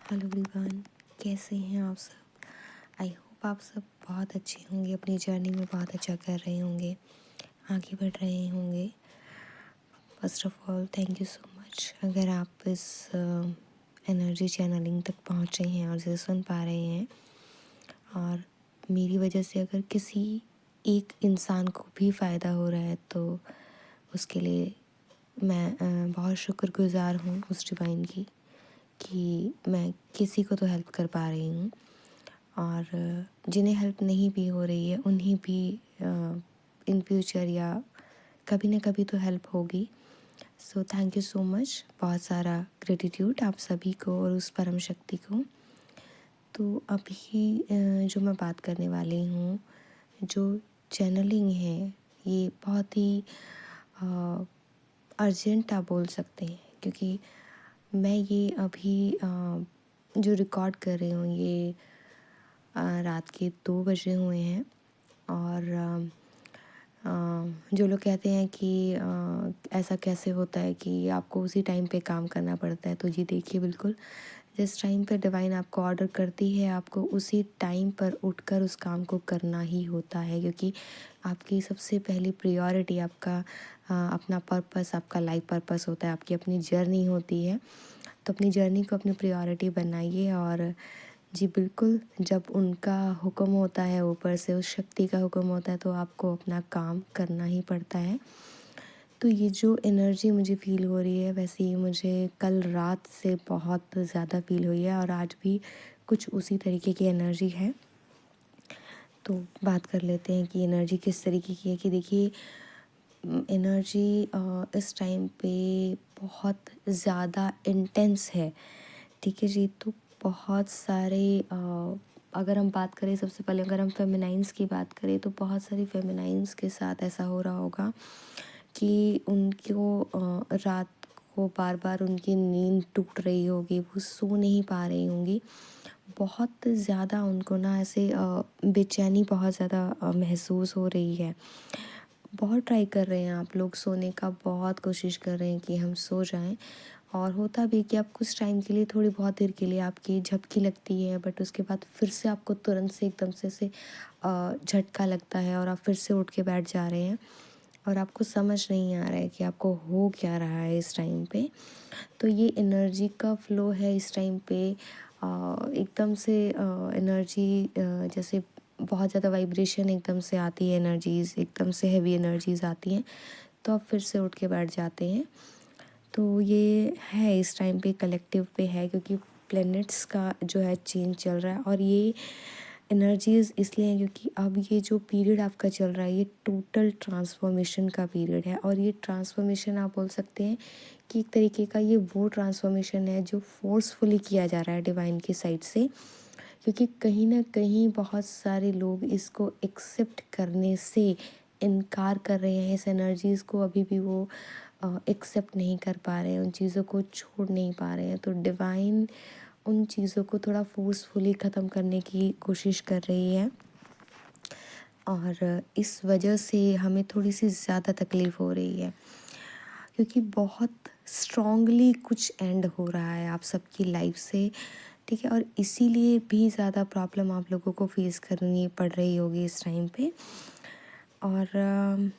Hello everyone, कैसे हैं आप सब। आई होप आप सब बहुत अच्छे होंगे, अपनी जर्नी में बहुत अच्छा कर रहे होंगे, आगे बढ़ रहे होंगे। First of all thank you so much अगर आप इस एनर्जी चैनलिंग तक पहुँचे हैं और इसे सुन पा रहे हैं। और मेरी वजह से अगर किसी एक इंसान को भी फ़ायदा हो रहा है तो उसके लिए मैं बहुत शुक्रगुज़ार हूँ उस डिवाइन की कि मैं किसी को तो हेल्प कर पा रही हूँ। और जिन्हें हेल्प नहीं भी हो रही है उन्हें भी इन फ्यूचर या कभी ना कभी तो हेल्प होगी। So thank you so much, बहुत सारा ग्रेटिट्यूड आप सभी को और उस परम शक्ति को। तो अभी जो मैं बात करने वाली हूँ, जो चैनलिंग है, ये बहुत ही अर्जेंट आप बोल सकते हैं, क्योंकि मैं ये अभी जो रिकॉर्ड कर रही हूँ ये रात के 2 बजे हुए हैं। और जो लोग कहते हैं कि ऐसा कैसे होता है कि आपको उसी टाइम पे काम करना पड़ता है, तो जी देखिए, बिल्कुल जिस टाइम पे डिवाइन आपको ऑर्डर करती है आपको उसी टाइम पर उठकर उस काम को करना ही होता है, क्योंकि आपकी सबसे पहली प्रायोरिटी आपका अपना पर्पस, आपका लाइफ पर्पस होता है, आपकी अपनी जर्नी होती है। तो अपनी जर्नी को अपनी प्रायोरिटी बनाइए। और जी बिल्कुल, जब उनका हुक्म होता है, ऊपर से उस शक्ति का हुक्म होता है, तो आपको अपना काम करना ही पड़ता है। तो ये जो एनर्जी मुझे फ़ील हो रही है, वैसे ही मुझे कल रात से बहुत ज़्यादा फ़ील हुई है और आज भी कुछ उसी तरीके की एनर्जी है। तो बात कर लेते हैं कि एनर्जी किस तरीके की है। कि देखिए, एनर्जी इस टाइम पे बहुत ज़्यादा इंटेंस है, ठीक है जी। तो बहुत सारे अगर हम बात करें, सबसे पहले अगर हम फेमिनाइन्स की बात करें तो बहुत सारी फेमिनाइन्स के साथ ऐसा हो रहा होगा कि उनको रात को बार बार उनकी नींद टूट रही होगी, वो सो नहीं पा रही होंगी। बहुत ज़्यादा उनको ना ऐसे बेचैनी बहुत ज़्यादा महसूस हो रही है। बहुत ट्राई कर रहे हैं आप लोग सोने का, बहुत कोशिश कर रहे हैं कि हम सो जाएं। और होता भी कि आप कुछ टाइम के लिए, थोड़ी बहुत देर के लिए आपकी झपकी लगती है, बट उसके बाद फिर से आपको तुरंत से एकदम से झटका लगता है और आप फिर से उठ के बैठ जा रहे हैं और आपको समझ नहीं आ रहा है कि आपको हो क्या रहा है इस टाइम पे। तो ये एनर्जी का फ्लो है इस टाइम पे। एकदम से एनर्जी जैसे बहुत ज़्यादा वाइब्रेशन एकदम से आती है, एनर्जीज़ एकदम से हैवी एनर्जीज़ आती हैं, तो आप फिर से उठ के बैठ जाते हैं। तो ये है इस टाइम पे कलेक्टिव पे है, क्योंकि प्लैनेट्स का जो है चेंज चल रहा है। और ये एनर्जीज़ इसलिए हैं क्योंकि अब ये जो पीरियड आपका चल रहा है ये टोटल ट्रांसफॉर्मेशन का पीरियड है। और ये ट्रांसफॉर्मेशन आप बोल सकते हैं कि एक तरीके का ये वो ट्रांसफॉर्मेशन है जो फोर्सफुली किया जा रहा है डिवाइन की साइड से, क्योंकि कहीं ना कहीं बहुत सारे लोग इसको एक्सेप्ट करने से इनकार कर रहे हैं। इस एनर्जीज़ को अभी भी वो एक्सेप्ट नहीं कर पा रहे हैं, उन चीज़ों को छोड़ नहीं पा रहे हैं। तो डिवाइन उन चीज़ों को थोड़ा फोर्सफुली ख़त्म करने की कोशिश कर रही है, और इस वजह से हमें थोड़ी सी ज़्यादा तकलीफ़ हो रही है, क्योंकि बहुत स्ट्रॉन्गली कुछ एंड हो रहा है आप सबकी लाइफ से, ठीक है। और इसीलिए भी ज़्यादा प्रॉब्लम आप लोगों को फेस करनी पड़ रही होगी इस टाइम पे। और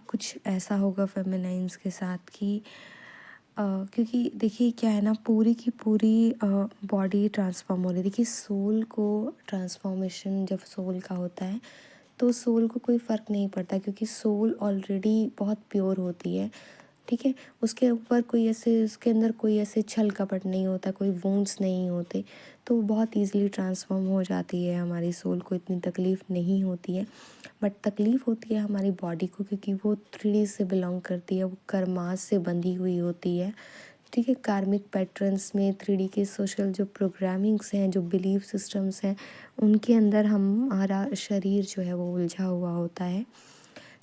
कुछ ऐसा होगा फेमिनाइन्स के साथ कि क्योंकि देखिए क्या है ना, पूरी की पूरी बॉडी ट्रांसफॉर्म हो रही है। देखिए, सोल को ट्रांसफॉर्मेशन जब सोल का होता है तो सोल को कोई फ़र्क नहीं पड़ता, क्योंकि सोल ऑलरेडी बहुत प्योर होती है, ठीक है। उसके ऊपर कोई ऐसे, उसके अंदर कोई ऐसे छल कपट नहीं होता, कोई वुंड्स नहीं होते, तो वो बहुत ईज़िली ट्रांसफॉर्म हो जाती है। हमारी सोल को इतनी तकलीफ़ नहीं होती है, बट तकलीफ़ होती है हमारी बॉडी को, क्योंकि वो 3D से बिलोंग करती है, वो कर्मास से बंधी हुई होती है, ठीक है। कार्मिक पैटर्न्स में 3D के सोशल जो प्रोग्रामिंग्स हैं, जो बिलीफ सिस्टम्स हैं, उनके अंदर हमारा शरीर जो है वो उलझा हुआ होता है,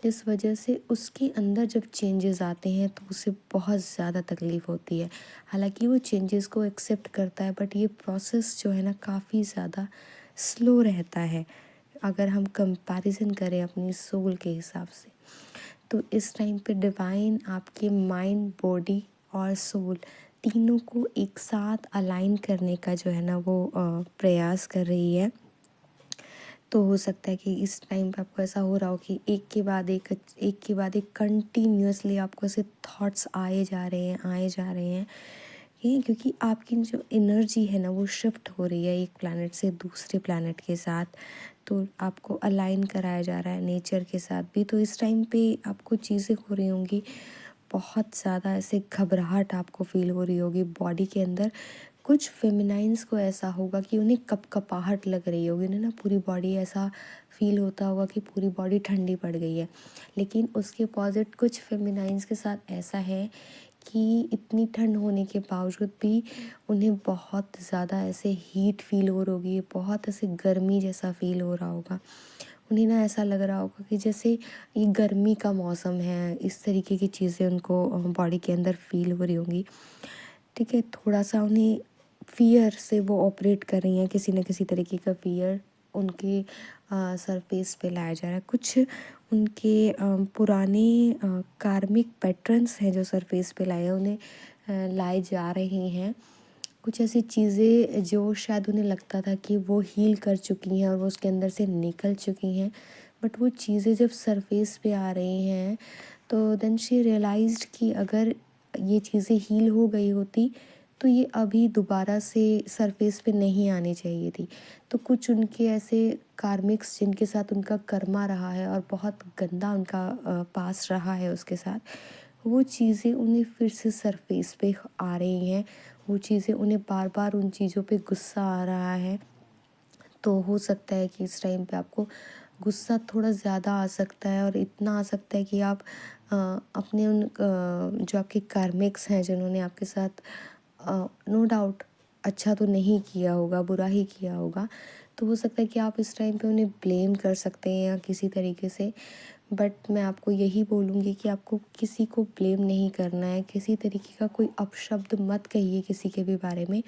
जिस वजह से उसके अंदर जब चेंजेस आते हैं तो उसे बहुत ज़्यादा तकलीफ़ होती है। हालांकि वो चेंजेस को एक्सेप्ट करता है, बट ये प्रोसेस जो है ना काफ़ी ज़्यादा स्लो रहता है अगर हम कंपैरिजन करें अपनी सोल के हिसाब से। तो इस टाइम पे डिवाइन आपके माइंड, बॉडी और सोल तीनों को एक साथ अलाइन करने का जो है ना वो प्रयास कर रही है। तो हो सकता है कि इस टाइम पे आपको ऐसा हो रहा हो कि एक के बाद एक कंटिन्यूअसली आपको ऐसे थॉट्स आए जा रहे हैं ये, क्योंकि आपकी जो एनर्जी है ना वो शिफ्ट हो रही है एक प्लैनेट से दूसरे प्लैनेट के साथ। तो आपको अलाइन कराया जा रहा है नेचर के साथ भी। तो इस टाइम पे आपको चीज़ें हो रही होंगी, बहुत ज़्यादा ऐसे घबराहट आपको फील हो रही होगी बॉडी के अंदर। कुछ फेमिनाइन्स को ऐसा होगा कि उन्हें कपकपाहट लग रही होगी, उन्हें ना पूरी बॉडी ऐसा फील होता होगा कि पूरी बॉडी ठंडी पड़ गई है। लेकिन उसके अपोजिट कुछ फेमिनाइन्स के साथ ऐसा है कि इतनी ठंड होने के बावजूद भी उन्हें बहुत ज़्यादा ऐसे हीट फील हो रही होगी, बहुत ऐसे गर्मी जैसा फील हो रहा होगा। उन्हें ना ऐसा लग रहा होगा कि जैसे ये गर्मी का मौसम है, इस तरीके की चीज़ें उनको बॉडी के अंदर फील हो रही होंगी। ठीक है, थोड़ा-सा उन्हें फ़ियर से वो ऑपरेट कर रही हैं, किसी न किसी तरीके का फ़ियर उनके सरफेस पे लाया जा रहा है। कुछ उनके पुराने कार्मिक पैटर्न्स हैं जो सरफेस पे लाए हैं, उन्हें लाए जा रहे हैं। कुछ ऐसी चीज़ें जो शायद उन्हें लगता था कि वो हील कर चुकी हैं और वो उसके अंदर से निकल चुकी हैं, बट वो चीज़ें जब सरफेस पे आ रही हैं तो देन शी रियलाइज्ड कि अगर ये चीज़ें हील हो गई होती तो ये अभी दोबारा से सरफेस पे नहीं आनी चाहिए थी। तो कुछ उनके ऐसे कार्मिक्स जिनके साथ उनका कर्मा रहा है और बहुत गंदा उनका पास रहा है उसके साथ, वो चीज़ें उन्हें फिर से सरफेस पे आ रही हैं। वो चीज़ें उन्हें बार बार उन चीज़ों पे गुस्सा आ रहा है। तो हो सकता है कि इस टाइम पे आपको गुस्सा थोड़ा ज़्यादा आ सकता है और इतना आ सकता है कि आप अपने जो आपके कार्मिक्स हैं जिन्होंने आपके साथ नो डाउट अच्छा तो नहीं किया होगा, बुरा ही किया होगा, तो हो सकता है कि आप इस टाइम पे उन्हें ब्लेम कर सकते हैं या किसी तरीके से। बट मैं आपको यही बोलूँगी कि आपको किसी को ब्लेम नहीं करना है, किसी तरीके का कोई अपशब्द मत कहिए किसी के भी बारे में,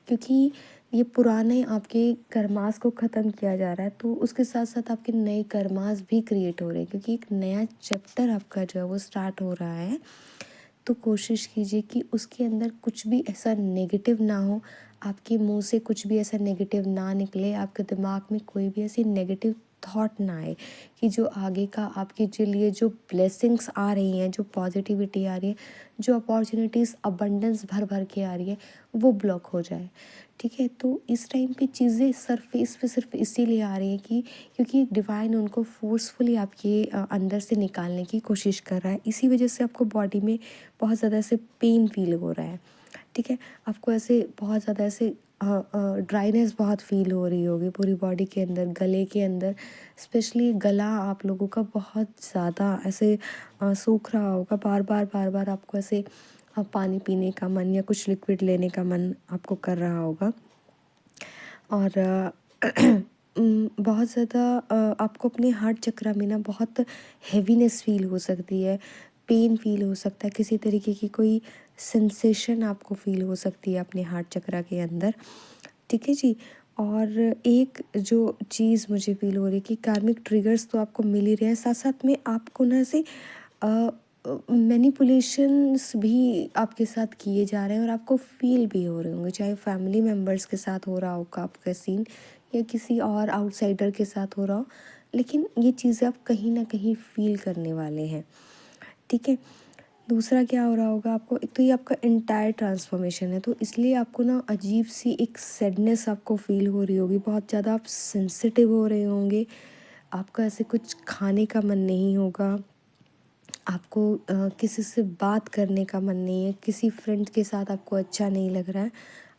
क्योंकि ये पुराने आपके कर्मास को ख़त्म किया जा रहा है, तो उसके साथ साथ आपके नए कर्मास भी क्रिएट हो रहे हैं, क्योंकि एक नया चैप्टर आपका जो है वो स्टार्ट हो रहा है। तो कोशिश कीजिए कि उसके अंदर कुछ भी ऐसा नेगेटिव ना हो, आपके मुंह से कुछ भी ऐसा नेगेटिव ना निकले, आपके दिमाग में कोई भी ऐसी नेगेटिव थॉट ना आए कि जो आगे का आपके जो लिए जो ब्लेसिंग्स आ रही हैं, जो पॉजिटिविटी आ रही है, जो अपॉर्चुनिटीज़ अबंडेंस भर भर के आ रही है, वो ब्लॉक हो जाए। ठीक है, तो इस टाइम पे चीज़ें सरफेस पे सिर्फ इसीलिए आ रही हैं कि क्योंकि डिवाइन उनको फोर्सफुली आपके अंदर से निकालने की कोशिश कर रहा है। इसी वजह से आपको बॉडी में बहुत ज़्यादा ऐसे पेन फील हो रहा है। ठीक है, आपको ऐसे बहुत ज़्यादा ऐसे ड्राइनेस बहुत फील हो रही होगी पूरी बॉडी के अंदर, गले के अंदर स्पेशली गला आप लोगों का बहुत ज़्यादा ऐसे सूख रहा होगा। बार बार आपको ऐसे पानी पीने का मन या कुछ लिक्विड लेने का मन आपको कर रहा होगा। और बहुत ज़्यादा आपको अपने हार्ट चक्र में ना बहुत हैवीनेस फील हो सकती है, पेन फील हो सकता है, किसी तरीके की कोई सेंसेशन आपको फील हो सकती है अपने हार्ट चक्र के अंदर। ठीक है जी। और एक जो चीज़ मुझे फील हो रही है कि कार्मिक ट्रिगर्स तो आपको मिल ही रहे हैं, साथ साथ में आपको ना ऐसे मैनिपुलेशंस भी आपके साथ किए जा रहे हैं और आपको फील भी हो रहे होंगे, चाहे फैमिली मेम्बर्स के साथ हो रहा होगा आपका सीन या किसी और आउटसाइडर के साथ हो रहा हो, लेकिन ये चीज़ें आप कहीं ना कहीं फील करने वाले हैं। ठीक है, दूसरा क्या हो रहा होगा आपको, एक तो ये आपका एंटायर ट्रांसफॉर्मेशन है, तो इसलिए आपको ना अजीब सी एक सैडनेस आपको फील हो रही होगी, बहुत ज़्यादा आप सेंसिटिव हो रहे होंगे, आपका ऐसे कुछ खाने का मन नहीं होगा, आपको किसी से बात करने का मन नहीं है, किसी फ्रेंड के साथ आपको अच्छा नहीं लग रहा है,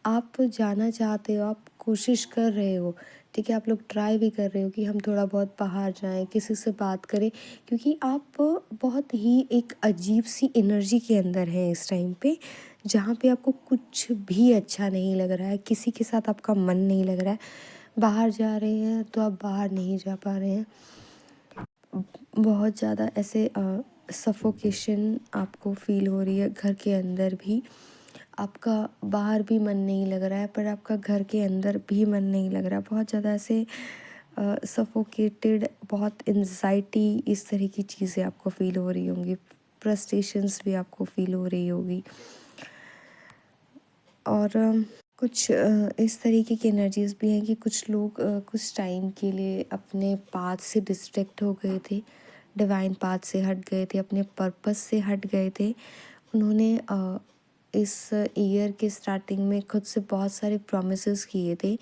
आप जाना चाहते हो, आप कोशिश कर रहे हो, ठीक है, आप लोग ट्राई भी कर रहे हो कि हम थोड़ा बहुत बाहर जाएं, किसी से बात करें, क्योंकि आप बहुत ही एक अजीब सी एनर्जी के अंदर हैं इस टाइम पे, जहाँ पे आपको कुछ भी अच्छा नहीं लग रहा है, किसी के साथ आपका मन नहीं लग रहा है, बाहर जा रहे हैं तो आप बाहर नहीं जा पा रहे हैं, बहुत ज़्यादा ऐसे सफोकेशन आपको फील हो रही है, घर के अंदर भी आपका बाहर भी मन नहीं लग रहा है, पर आपका घर के अंदर भी मन नहीं लग रहा है, बहुत ज़्यादा ऐसे सफोकेटेड, बहुत एंजाइटी, इस तरह की चीज़ें आपको फील हो रही होंगी, फ्रस्ट्रेशंस भी आपको फील हो रही होगी। और कुछ इस तरीके की एनर्जीज़ भी हैं कि कुछ लोग कुछ टाइम के लिए अपने पाथ से डिस्ट्रैक्ट हो गए थे, डिवाइन पाथ से हट गए थे, अपने पर्पस से हट गए थे। उन्होंने इस ईयर के स्टार्टिंग में खुद से बहुत सारे प्रॉमिसेस किए थे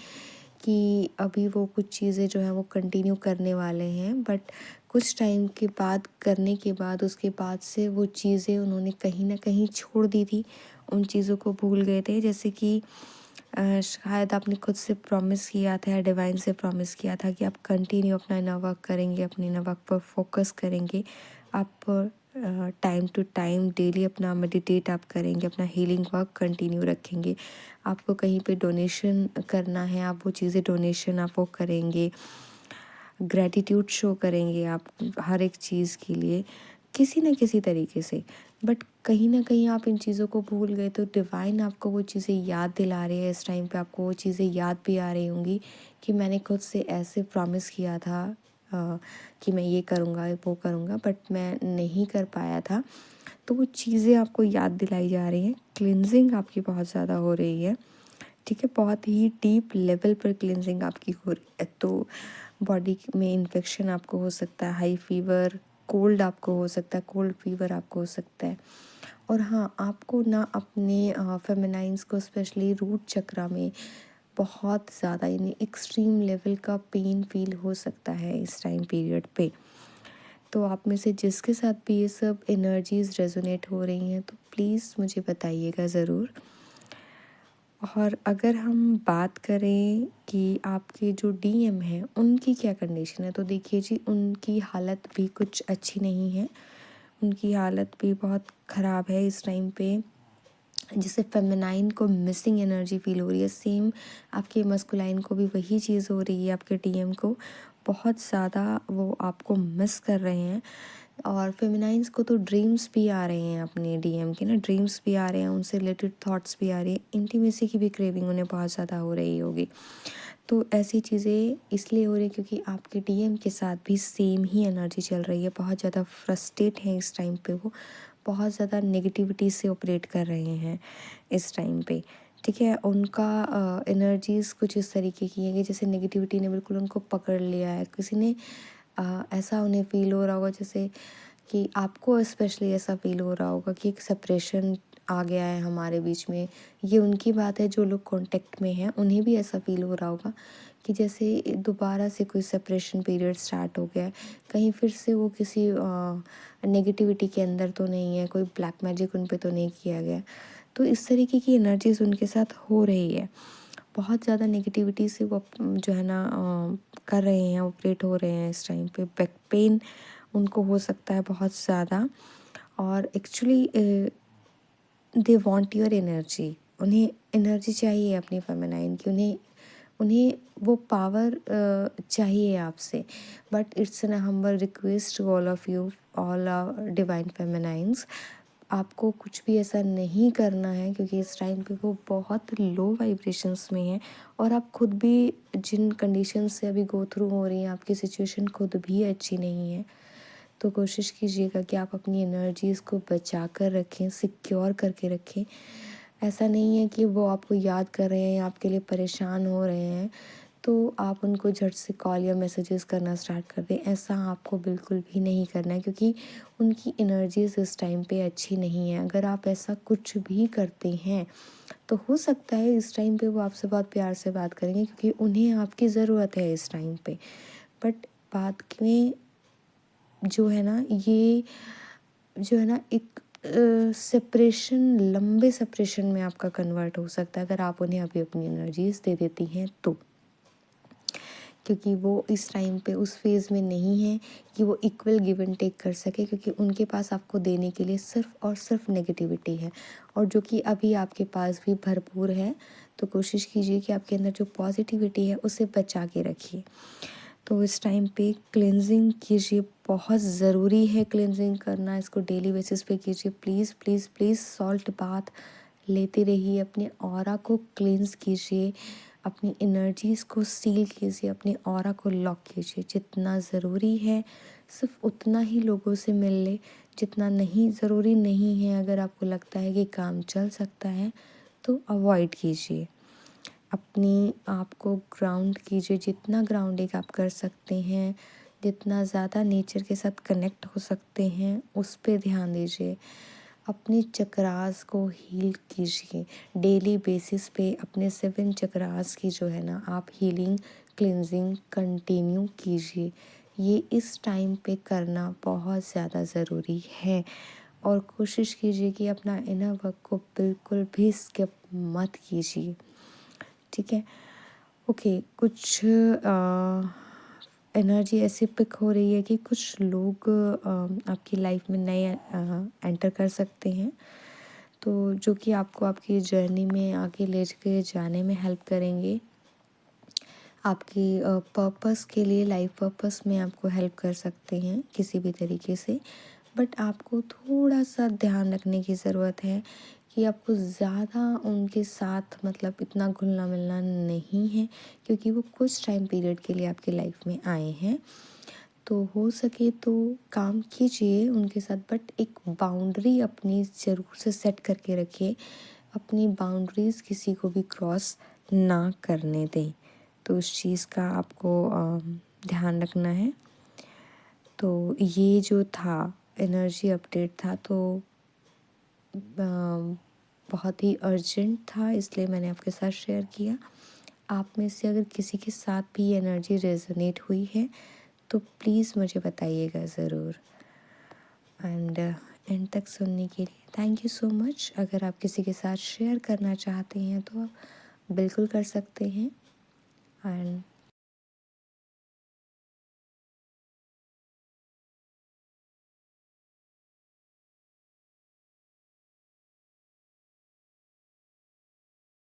कि अभी वो कुछ चीज़ें जो हैं वो कंटिन्यू करने वाले हैं, बट कुछ टाइम के बाद करने के बाद उसके बाद से वो चीज़ें उन्होंने कहीं ना कहीं छोड़ दी थी, उन चीज़ों को भूल गए थे। जैसे कि शायद आपने खुद से प्रॉमिस किया था या डिवाइन से प्रॉमिस किया था कि आप कंटिन्यू अपना इनर वर्क करेंगे, अपने इनर वर्क पर फोकस करेंगे, आप टाइम टू टाइम डेली अपना मेडिटेट आप करेंगे, अपना हीलिंग वर्क कंटिन्यू रखेंगे। आपको कहीं पे डोनेशन करना है, आप वो चीज़ें डोनेशन आप वो करेंगे, ग्रैटिट्यूड शो करेंगे आप हर एक चीज़ के लिए किसी न किसी तरीके से। बट कहीं न कहीं आप इन चीज़ों को भूल गए, तो डिवाइन आपको वो चीज़ें याद दिला रही है। इस टाइम पे आपको वो चीज़ें याद भी आ रही होंगी कि मैंने खुद से ऐसे प्रॉमिस किया था कि मैं ये करूँगा, वो करूँगा, बट मैं नहीं कर पाया था। तो वो चीज़ें आपको याद दिलाई जा रही हैं। क्लींजिंग आपकी बहुत ज़्यादा हो रही है, ठीक है? बहुत ही डीप लेवल पर क्लींजिंग आपकी हो रही है। तो बॉडी में इन्फेक्शन आपको हो सकता है, हाई फीवर, कोल्ड आपको हो सकता है, कोल्ड फीवर आपको हो सकता है। और हाँ, आपको ना अपने फेमिनाइन्स को स्पेशली रूट चक्रा में बहुत ज़्यादा यानी एक्सट्रीम लेवल का पेन फ़ील हो सकता है इस टाइम पीरियड पे। तो आप में से जिसके साथ भी ये सब एनर्जीज़ रेज़ोनेट हो रही हैं, तो प्लीज़ मुझे बताइएगा ज़रूर। और अगर हम बात करें कि आपके जो डीएम हैं, उनकी क्या कंडीशन है, तो देखिए जी, उनकी हालत भी कुछ अच्छी नहीं है। उनकी हालत भी बहुत ख़राब है इस टाइम पे। जिससे फेमिनाइन को मिसिंग एनर्जी फ़ील हो रही है, सेम आपके मस्कुलाइन को भी वही चीज़ हो रही है। आपके डीएम को बहुत ज़्यादा वो आपको मिस कर रहे हैं। और फेमिनाइन्स को तो ड्रीम्स भी आ रहे हैं, अपने डीएम के ना ड्रीम्स भी आ रहे हैं, उनसे रिलेटेड थॉट्स भी आ रही है, इंटीमेसी की भी क्रेविंग उन्हें बहुत ज़्यादा हो रही होगी। तो ऐसी चीज़ें इसलिए हो रही है क्योंकि आपके डीएम के साथ भी सेम ही एनर्जी चल रही है। बहुत ज़्यादा फ्रस्ट्रेट हैं इस टाइम पे, वो बहुत ज़्यादा नेगेटिविटी से ऑपरेट कर रहे हैं इस टाइम पे, ठीक है? उनका एनर्जीज़ कुछ इस तरीके की है कि जैसे नेगेटिविटी ने बिल्कुल उनको पकड़ लिया है। किसी ने ऐसा उन्हें फ़ील हो रहा होगा, जैसे कि आपको स्पेशली ऐसा फ़ील हो रहा होगा कि एक सेपरेशन आ गया है हमारे बीच में। ये उनकी बात है, जो लोग कॉन्टैक्ट में हैं उन्हें भी ऐसा फ़ील हो रहा होगा कि जैसे दोबारा से कोई सेपरेशन पीरियड स्टार्ट हो गया है। कहीं फिर से वो किसी नेगेटिविटी के अंदर तो नहीं है, कोई ब्लैक मैजिक उन पे तो नहीं किया गया। तो इस तरीके की एनर्जीज़ उनके साथ हो रही है। बहुत ज़्यादा नेगेटिविटी से वो जो है ना कर रहे हैं, ऑपरेट हो रहे हैं इस टाइम पे। बैक पेन उनको हो सकता है बहुत ज़्यादा। और actually they want your energy, उन्हें एनर्जी चाहिए अपनी फेमिनाइन की, उन्हें उन्हें वो पावर चाहिए आपसे। But it's an humble request to all of you, all divine feminines, आपको कुछ भी ऐसा नहीं करना है क्योंकि इस टाइम पे वो बहुत लो वाइब्रेशंस में हैं। और आप खुद भी जिन कंडीशंस से अभी गो थ्रू हो रही हैं, आपकी सिचुएशन खुद भी अच्छी नहीं है। तो कोशिश कीजिएगा कि आप अपनी एनर्जीज़ को बचा कर रखें, सिक्योर करके रखें। ऐसा नहीं है कि वो आपको याद कर रहे हैं या आपके लिए परेशान हो रहे हैं तो आप उनको झट से कॉल या मैसेजेस करना स्टार्ट कर दें। ऐसा आपको बिल्कुल भी नहीं करना है क्योंकि उनकी एनर्जीज़ इस टाइम पे अच्छी नहीं है। अगर आप ऐसा कुछ भी करते हैं तो हो सकता है इस टाइम पे वो आपसे बहुत प्यार से बात करेंगे क्योंकि उन्हें आपकी ज़रूरत है इस टाइम पे। बट बाद में जो है ना, ये जो है ना, एक सेपरेशन, लंबे सेपरेशन में आपका कन्वर्ट हो सकता है अगर आप उन्हें अभी अपनी एनर्जीज़ दे देती हैं तो। क्योंकि वो इस टाइम पे उस फेज़ में नहीं है कि वो इक्वल गिव एंड टेक कर सके, क्योंकि उनके पास आपको देने के लिए सिर्फ़ और सिर्फ नेगेटिविटी है, और जो कि अभी आपके पास भी भरपूर है। तो कोशिश कीजिए कि आपके अंदर जो पॉजिटिविटी है उसे बचा के रखिए। तो इस टाइम पे क्लींजिंग कीजिए, बहुत ज़रूरी है क्लींजिंग करना, इसको डेली बेसिस पे कीजिए। Please please please salt bath लेते रहिए, अपने ऑरा को क्लींस कीजिए, अपनी एनर्जीज़ को सील कीजिए, अपने ऑरा को लॉक कीजिए। जितना ज़रूरी है सिर्फ उतना ही लोगों से मिल ले, जितना नहीं ज़रूरी नहीं है, अगर आपको लगता है कि काम चल सकता है तो अवॉइड कीजिए। अपनी आप को ग्राउंड कीजिए, जितना ग्राउंडिंग आप कर सकते हैं, जितना ज़्यादा नेचर के साथ कनेक्ट हो सकते हैं उस पे ध्यान दीजिए। अपने चक्रास को हील कीजिए। डेली बेसिस पे अपने 7 चक्रास की जो है ना आप हीलिंग क्लिनजिंग कंटिन्यू कीजिए। ये इस टाइम पे करना बहुत ज़्यादा ज़रूरी है और कोशिश कीजिए कि अपना इनर वर्क को बिल्कुल भी स्किप मत कीजिए, ठीक है। ओके, कुछ एनर्जी ऐसी पिक हो रही है कि कुछ लोग आपकी लाइफ में नए एंटर कर सकते हैं, तो जो कि आपको आपकी जर्नी में आगे ले के जाने में हेल्प करेंगे। आपकी पर्पस के लिए, लाइफ पर्पस में आपको हेल्प कर सकते हैं किसी भी तरीके से। बट आपको थोड़ा सा ध्यान रखने की ज़रूरत है कि आपको ज़्यादा उनके साथ मतलब इतना घुलना मिलना नहीं है, क्योंकि वो कुछ टाइम पीरियड के लिए आपकी लाइफ में आए हैं। तो हो सके तो काम कीजिए उनके साथ, बट एक बाउंड्री अपनी ज़रूर से सेट करके रखिए। अपनी बाउंड्रीज़ किसी को भी क्रॉस ना करने दें, तो उस चीज़ का आपको ध्यान रखना है। तो ये जो था एनर्जी अपडेट था, तो बहुत ही अर्जेंट था, इसलिए मैंने आपके साथ शेयर किया। आप में से अगर किसी के साथ भी ये एनर्जी रेजोनेट हुई है तो प्लीज़ मुझे बताइएगा ज़रूर। एंड एंड तक सुनने के लिए थैंक यू सो मच। अगर आप किसी के साथ शेयर करना चाहते हैं तो आप बिल्कुल कर सकते हैं। एंड